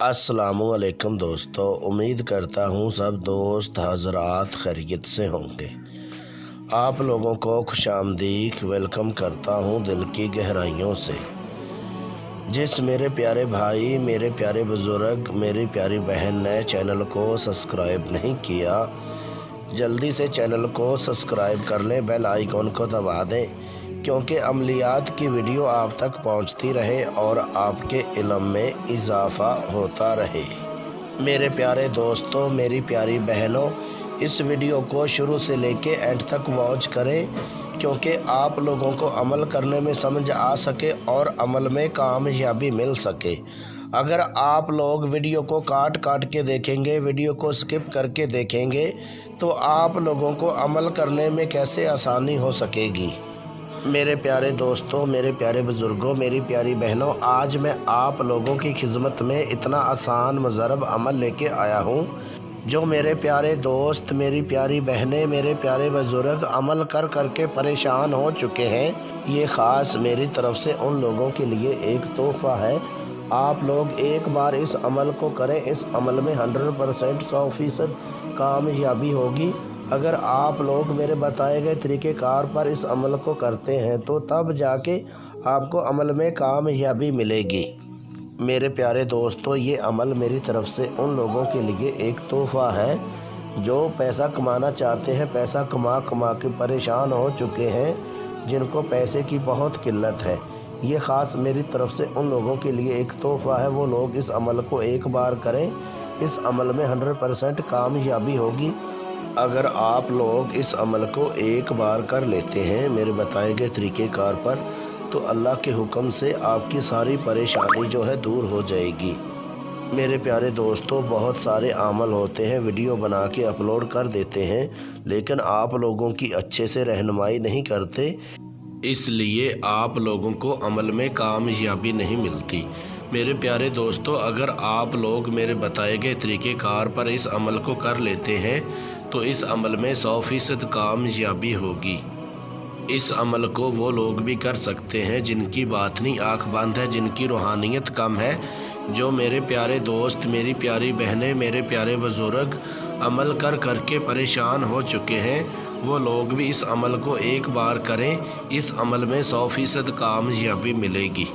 अस्सलामुअलैकुम दोस्तों, उम्मीद करता हूँ सब दोस्त हज़रात खैरियत से होंगे। आप लोगों को खुशामदीद वेलकम करता हूँ दिल की गहराइयों से। जिस मेरे प्यारे भाई, मेरे प्यारे बुज़ुर्ग, मेरी प्यारी बहन ने चैनल को सब्सक्राइब नहीं किया, जल्दी से चैनल को सब्सक्राइब कर लें, बेल आइकॉन को दबा दें, क्योंकि अमलियात की वीडियो आप तक पहुंचती रहे और आपके इल्म में इजाफ़ा होता रहे। मेरे प्यारे दोस्तों, मेरी प्यारी बहनों, इस वीडियो को शुरू से लेके एंड तक वॉच करें, क्योंकि आप लोगों को अमल करने में समझ आ सके और अमल में कामयाबी मिल सके। अगर आप लोग वीडियो को काट काट के देखेंगे, वीडियो को स्किप करके देखेंगे, तो आप लोगों को अमल करने में कैसे आसानी हो सकेगी। मेरे प्यारे दोस्तों, मेरे प्यारे बुज़ुर्गों, मेरी प्यारी बहनों, आज मैं आप लोगों की खिदमत में इतना आसान मुजरब अमल लेके आया हूँ जो मेरे प्यारे दोस्त, मेरी प्यारी बहनें, मेरे प्यारे बुज़ुर्ग अमल कर कर के परेशान हो चुके हैं। ये ख़ास मेरी तरफ से उन लोगों के लिए एक तोहफ़ा है। आप लोग एक बार इस अमल को करें, इस अमल में 100% 100% कामयाबी होगी। अगर आप लोग मेरे बताए गए तरीक़ेकार पर इस अमल को करते हैं तो तब जाके आपको अमल में कामयाबी मिलेगी। मेरे प्यारे दोस्तों, ये अमल मेरी तरफ से उन लोगों के लिए एक तोहफ़ा है जो पैसा कमाना चाहते हैं, पैसा कमा कमा के परेशान हो चुके हैं, जिनको पैसे की बहुत किल्लत है। ये ख़ास मेरी तरफ से उन लोगों के लिए एक तोहफ़ा है। वो लोग इस अमल को एक बार करें, इस अमल में 100% कामयाबी होगी। अगर आप लोग इस अमल को एक बार कर लेते हैं मेरे बताए गए तरीक़ेकार पर, तो अल्लाह के हुक्म से आपकी सारी परेशानी जो है दूर हो जाएगी। मेरे प्यारे दोस्तों, बहुत सारे अमल होते हैं, वीडियो बना के अपलोड कर देते हैं, लेकिन आप लोगों की अच्छे से रहनुमाई नहीं करते, इसलिए आप लोगों को अमल में कामयाबी नहीं मिलती। मेरे प्यारे दोस्तों, अगर आप लोग मेरे बताए गए तरीक़ेकार पर इस अमल को कर लेते हैं तो इस अमल में 100% कामयाबी होगी। इस अमल को वो लोग भी कर सकते हैं जिनकी बातनी आँख बंद है, जिनकी रूहानियत कम है। जो मेरे प्यारे दोस्त, मेरी प्यारी बहनें, मेरे प्यारे बुज़ुर्ग अमल कर कर के परेशान हो चुके हैं, वो लोग भी इस अमल को एक बार करें, इस अमल में 100% कामयाबी मिलेगी।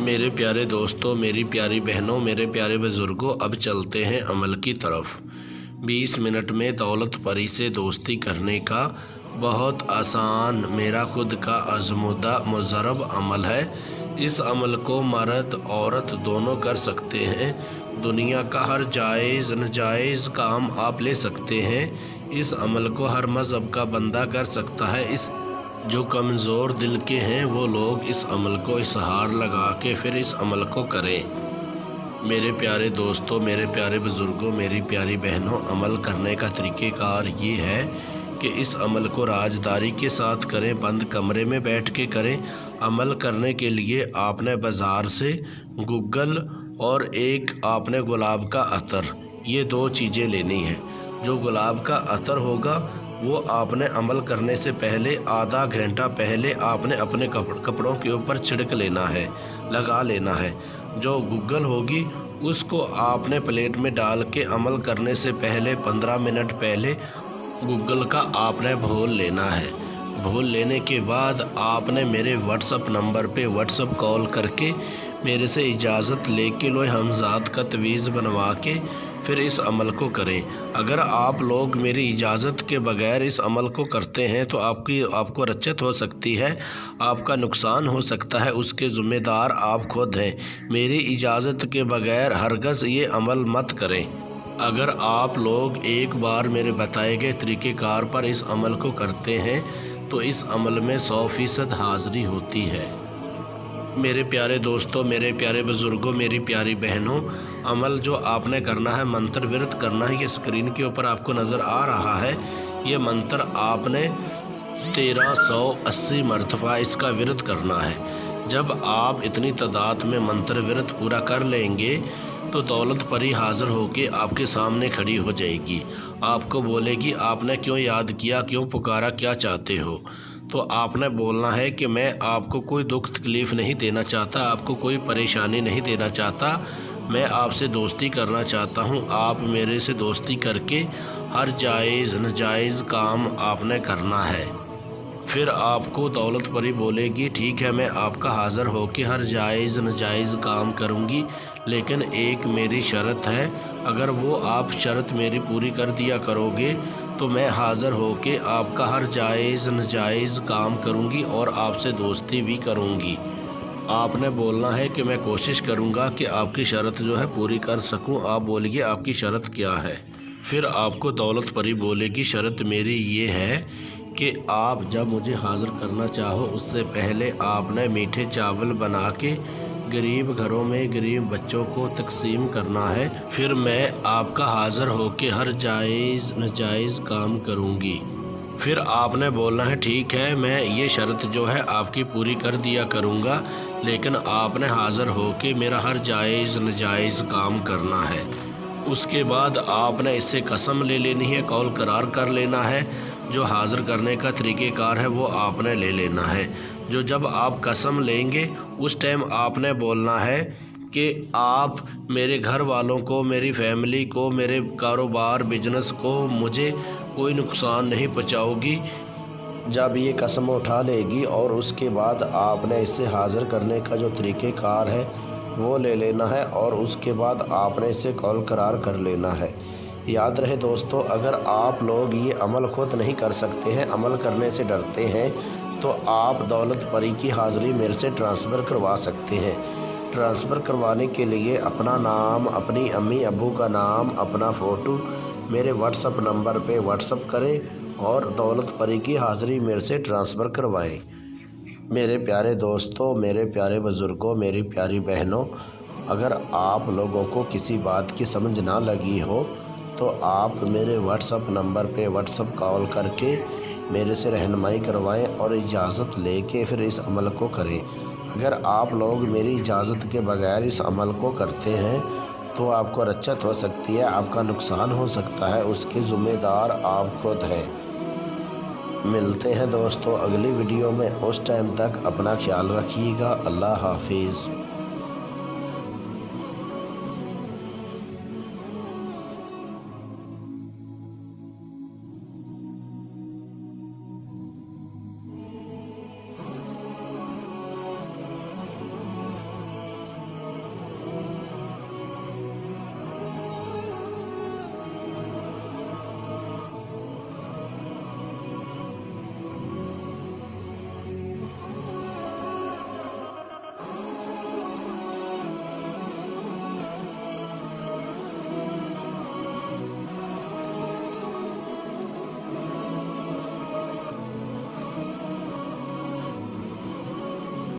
मेरे प्यारे दोस्तों, मेरी प्यारी बहनों, मेरे प्यारे बुज़ुर्गों, अब चलते हैं अमल की तरफ। 20 मिनट में दौलत परी से दोस्ती करने का बहुत आसान, मेरा खुद का आज़मूदा मुजरब अमल है। इस अमल को मर्द औरत दोनों कर सकते हैं। दुनिया का हर जायज़ नाजायज़ काम आप ले सकते हैं। इस अमल को हर मज़हब का बंदा कर सकता है। इस जो कमज़ोर दिल के हैं वो लोग इस अमल को इसहार लगा के फिर इस अमल को करें। मेरे प्यारे दोस्तों, मेरे प्यारे बुज़ुर्गों, मेरी प्यारी बहनों, अमल करने का तरीक़ेकार ये है कि इस अमल को राजदारी के साथ करें, बंद कमरे में बैठ के करें। अमल करने के लिए आपने बाज़ार से गूगल और एक आपने गुलाब का अतर, ये 2 चीज़ें लेनी हैं। जो गुलाब का अतर होगा वो आपने अमल करने से पहले आधा घंटा पहले आपने अपने कपड़ों के ऊपर छिड़क लेना है, लगा लेना है। जो गूगल होगी उसको आपने प्लेट में डाल के अमल करने से पहले 15 मिनट पहले गूगल का आपने घोल लेना है। घोल लेने के बाद आपने मेरे व्हाट्सअप नंबर पे व्हाट्सअप कॉल करके मेरे से इजाज़त लेके लोहे हमज़ाद का तवीज़ बनवा के फिर इस अमल को करें। अगर आप लोग मेरी इजाज़त के बगैर इस अमल को करते हैं तो आपको रच्चत हो सकती है, आपका नुकसान हो सकता है, उसके ज़िम्मेदार आप खुद हैं। मेरी इजाज़त के बगैर हरगज़ ये अमल मत करें। अगर आप लोग एक बार मेरे बताए गए तरीक़ेकार पर इस अमल को करते हैं तो इस अमल में 100% हाज़िरी होती है। मेरे प्यारे दोस्तों, मेरे प्यारे बुज़ुर्गों, मेरी प्यारी बहनों, अमल जो आपने करना है, मंत्र विरत करना है। ये स्क्रीन के ऊपर आपको नज़र आ रहा है। ये मंत्र आपने 1380 मरतबा इसका विरत करना है। जब आप इतनी तादाद में मंत्र विरत पूरा कर लेंगे तो दौलत परी हाज़िर होके आपके सामने खड़ी हो जाएगी। आपको बोलेगी आपने क्यों याद किया, क्यों पुकारा, क्या चाहते हो। तो आपने बोलना है कि मैं आपको कोई दुख तकलीफ़ नहीं देना चाहता, आपको कोई परेशानी नहीं देना चाहता, میں آپ سے دوستی کرنا چاہتا ہوں، آپ میرے سے دوستی کر کے ہر جائز ناجائز کام آپ نے کرنا ہے۔ پھر آپ کو دولت پری بولے گی ٹھیک ہے، میں آپ کا حاضر ہو کے ہر جائز ناجائز کام کروں گی، لیکن ایک میری شرط ہے، اگر وہ آپ شرط میری پوری کر دیا کرو گے تو میں حاضر ہو کے آپ کا ہر جائز ناجائز کام کروں گی اور آپ سے دوستی بھی کروں گی۔ آپ نے بولنا ہے کہ میں کوشش کروں گا کہ آپ کی شرط جو ہے پوری کر سکوں۔ آپ بولیے آپ کی شرط کیا ہے؟ پھر آپ کو دولت پری بولے گی شرط میری یہ ہے کہ آپ جب مجھے حاضر کرنا چاہو اس سے پہلے آپ نے میٹھے چاول بنا کے غریب گھروں میں غریب بچوں کو تقسیم کرنا ہے، پھر میں آپ کا حاضر ہو کے ہر جائز ناجائز کام کروں گی۔ پھر آپ نے بولنا ہے ٹھیک ہے، میں یہ شرط جو ہے آپ کی پوری کر دیا کروں گا، لیکن آپ نے حاضر ہو کے میرا ہر جائز ناجائز کام کرنا ہے۔ اس کے بعد آپ نے اس سے قسم لے لینی ہے، قول قرار کر لینا ہے، جو حاضر کرنے کا طریقہ کار ہے وہ آپ نے لے لینا ہے۔ جو جب آپ قسم لیں گے اس ٹائم آپ نے بولنا ہے کہ آپ میرے گھر والوں کو، میری فیملی کو، میرے کاروبار بزنس کو مجھے کوئی نقصان نہیں پہنچاؤ گی۔ جب یہ قسم اٹھا لے گی اور اس کے بعد آپ نے اس سے حاضر کرنے کا جو طریقہ کار ہے وہ لے لینا ہے اور اس کے بعد آپ نے اس سے قول قرار کر لینا ہے۔ یاد رہے دوستو، اگر آپ لوگ یہ عمل خود نہیں کر سکتے ہیں، عمل کرنے سے ڈرتے ہیں، تو آپ دولت پری کی حاضری میرے سے ٹرانسفر کروا سکتے ہیں۔ ٹرانسفر کروانے کے لیے اپنا نام، اپنی امی ابو کا نام، اپنا فوٹو میرے واٹس اپ نمبر پہ واٹس اپ کریں اور دولت پری کی حاضری میرے سے ٹرانسفر کروائیں۔ میرے پیارے دوستوں، میرے پیارے بزرگوں، میری پیاری بہنوں، اگر آپ لوگوں کو کسی بات کی سمجھ نہ لگی ہو تو آپ میرے واٹس اپ نمبر پہ واٹس اپ کال کر کے میرے سے رہنمائی کروائیں اور اجازت لے کے پھر اس عمل کو کریں۔ اگر آپ لوگ میری اجازت کے بغیر اس عمل کو کرتے ہیں تو آپ کو رچت ہو سکتی ہے، آپ کا نقصان ہو سکتا ہے، اس کے ذمہ دار آپ خود ہیں۔ ملتے ہیں دوستو اگلی ویڈیو میں، اس ٹائم تک اپنا خیال رکھیے گا۔ اللہ حافظ۔